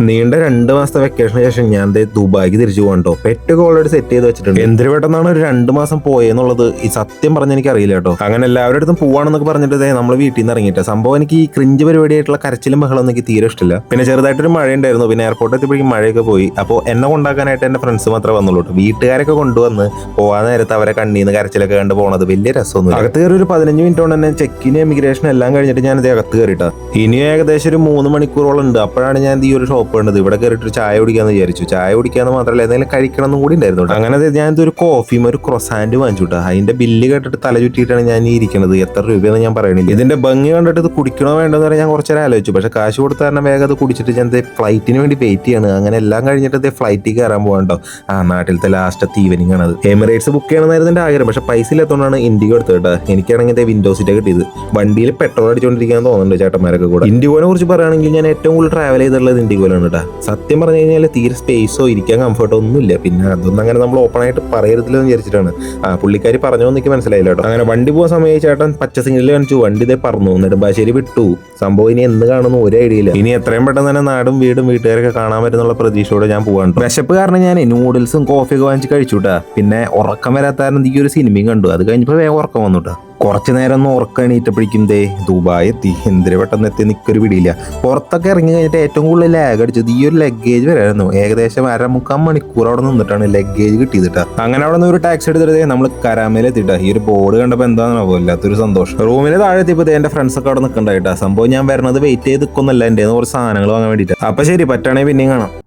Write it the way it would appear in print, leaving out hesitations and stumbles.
നീണ്ട 2 മാസത്തെ വെക്കേഷന് ശേഷം ഞാൻ ദുബായിക്ക് തിരിച്ചു പോകണ്ടോ. പെറ്റൊക്കെ ഓൾറെഡി സെറ്റ് ചെയ്ത് വെച്ചിട്ടുണ്ട്. എന്തൊരു പെട്ടെന്നാണ് ഒരു 2 മാസം പോയെന്നുള്ളത് ഈ സത്യം പറഞ്ഞ എനിക്ക് അറിയില്ല കേട്ടോ. അങ്ങനെ എല്ലാവരുടെ അടുത്തും പോവാണെന്നൊക്കെ പറഞ്ഞിട്ട് നമ്മൾ വീട്ടിൽ നിന്ന് ഇറങ്ങിയിട്ട് സംഭവം എനിക്ക് ഈ ക്രിഞ്ച് പരിപാടിയായിട്ടുള്ള കരച്ചിലും ബഹളമൊന്നും എനിക്ക് തീരെ ഇഷ്ടമില്ല. പിന്നെ ചെറുതായിട്ടൊരു മഴ ഉണ്ടായിരുന്നു. പിന്നെ എയർപോർട്ടിൽ എത്തിയപ്പോഴേക്കും മഴയൊക്കെ പോയി. അപ്പോൾ എന്നെ കൊണ്ടാക്കാനായിട്ട് എൻ്റെ ഫ്രണ്ട്സ് മാത്രമേ വന്നുള്ളൂ. വീട്ടുകാരൊക്കെ കൊണ്ടുവന്ന് പോകാൻ നേരത്ത് അവരെ കണ്ണീന്ന് കരച്ചിലൊക്കെ കണ്ട് പോണത് വലിയ രസമൊന്നും. അകത്ത് കയറി ഒരു 15 മിനിറ്റ് കൊണ്ട് തന്നെ ചെക്കിന് എമിഗ്രേഷൻ എല്ലാം കഴിഞ്ഞിട്ട് ഞാൻ ഇത് അകത്ത് കയറിയിട്ടാ. ഇനി ഏകദേശം ഒരു 3 മണിക്കൂറോളം ഉണ്ട്. അപ്പോഴാണ് ഞാൻ ഈ ഒരു ഷോപ്പ് കണ്ടത്. ഇവിടെ കയറിയിട്ട് ചായ കുടിക്കാന്ന് വിചാരിച്ചു. ചായ കുടിക്കാന്ന് മാത്രമല്ല എന്തെങ്കിലും കഴിക്കണം എന്നും കൂടി ഉണ്ടായിരുന്നു. അങ്ങനെ ഞാൻ ഒരു കോഫിയും ഒരു ക്രൊസാൻഡ് വാങ്ങിച്ചുട്ടാ. അതിന്റെ ബില്ല് കേട്ടിട്ട് തല ചുറ്റിയിട്ടാണ് ഞാൻ ഈ ഇരിക്കുന്നത്. എത്ര രൂപയെന്ന് ഞാൻ പറയണില്ല. ഇതിന്റെ ഭംഗി കണ്ടിട്ട് ഇത് കുടിക്കണോ വേണ്ടെന്ന് പറയാൻ ഞാൻ കുറച്ചേരം ആലോചിച്ചു. പക്ഷെ കാശ് കൊടുത്ത കാരണം വേഗം അത് കുടിച്ചിട്ട് ഞാൻ ഫ്ലൈറ്റിന് വേണ്ടി വെയിറ്റ് ചെയ്യാണ്. അങ്ങനെ എല്ലാം കഴിഞ്ഞിട്ട് ഫ്ലൈറ്റിൽ കയറാൻ പോകണ്ടോ. നാട്ടിലത്തെ ലാസ്റ്റ് ഈവനിങ് ആണ് അത്. എമിറേറ്റ്സ് ബുക്ക് ചെയ്യണമെന്നായിരുന്നു എൻ്റെ ആഗ്രഹം. പക്ഷെ പൈസ ഇല്ലാത്തതുകൊണ്ടാണ് ഇൻഡിഗോ എടുത്തത്. എനിക്കാണെങ്കിൽ വിൻഡോ സീറ്റ് കിട്ടിയത്. വണ്ടിയിൽ പെട്രോൾ അടിച്ചുകൊണ്ടിരിക്കാൻ തോന്നുന്നുണ്ട് ചേട്ടന്മാരൊക്കെ കൂടെ. ഇൻഡിഗോനെ കുറിച്ച് പറയുകയാണെങ്കിൽ ഞാൻ ഏറ്റവും കൂടുതൽ ട്രാവൽ ചെയ്തിട്ടുള്ളത് ഇൻഡിഗോയിലാണ് കേട്ടോ. സത്യം പറഞ്ഞു കഴിഞ്ഞാൽ തീരെ സ്പേസോ ഇരിക്കാൻ കംഫർട്ടോ ഒന്നുമില്ല. പിന്നെ അതൊന്നും അങ്ങനെ നമ്മൾ ഓപ്പൺ ആയിട്ട് പറയരുതില്ലെന്ന് വിചാരിച്ചിട്ടാണ്. പുള്ളിക്കാരി പറഞ്ഞോ എനിക്ക് മനസ്സിലായില്ല കേട്ടോ. അങ്ങനെ വണ്ടി പോകാൻ സമയം ചേട്ടൻ പച്ച സിഗ്നൽ കാണിച്ചു. വണ്ടി ഇതേ പറന്നു. നെടുമ്പാശ്ശേരി വിട്ടു. സംഭവം ഇനി എന്ന് കാണുന്നു ഒരു ഐഡിയ ഇല്ല. ഇനി എത്രയും പെട്ടെന്ന് തന്നെ നാടും വീടും വീട്ടുകാരൊക്കെ കാണാൻ പറ്റുന്നുള്ള പ്രതീക്ഷയോടെ ഞാൻ പോകാൻ. വിശപ്പ് കാരണം ഞാൻ നൂഡിൽസും കോഫിയൊക്കെ വാങ്ങിച്ച് കഴിച്ചുട്ടാ. പിന്നെ ഉറക്കം വരാത്ത കാരണം ഈ ഒരു സിനിമയും കണ്ടു. അത് കഴിഞ്ഞപ്പോൾ വേഗം ഉറക്കം വന്നുട്ടാ. കുറച്ചു നേരം ഒന്ന് ഉറക്കം എണീറ്റപ്പോഴേക്കും ദുബായ് എത്തി. എന്തിനു പെട്ടെന്ന് എത്തി നിൽക്കൊരു പിടിയില്ല. പുറത്തൊക്കെ ഇറങ്ങി കഴിഞ്ഞിട്ട് ഏറ്റവും കൂടുതൽ ലാഗ് അടിച്ചത് ഈ ഒരു ലഗേജ് വരായിരുന്നു. ഏകദേശം 1.25 മണിക്കൂർ അവിടെ നിന്നിട്ടാണ് ലഗേജ് കിട്ടിയതിട്ടാ. അങ്ങനെ അവിടെ നിന്ന് ഒരു ടാക്സി എടുത്തിട്ട് നമ്മൾ കരാമയിൽ എത്തിയിട്ടാ. ഈ ഒരു ബോർഡ് കണ്ടപ്പോൾ എന്താണെന്നോ വല്ലാത്തൊരു സന്തോഷം. റൂമിന് താഴെ എത്തിയപ്പോൾ എൻ്റെ ഫ്രണ്ട്സ് ഒക്കെ അവിടെ നിൽക്കണ്ടായിട്ടാ. സംഭവം ഞാൻ വരുന്നത് വെയിറ്റ് ചെയ്ത് നിൽക്കുന്നല്ല എൻ്റെ കുറച്ച് സാധനങ്ങൾ വാങ്ങാൻ വേണ്ടിയിട്ട്. അപ്പൊ ശരി, പറ്റുകയാണെങ്കിൽ പിന്നെയും കാണാം.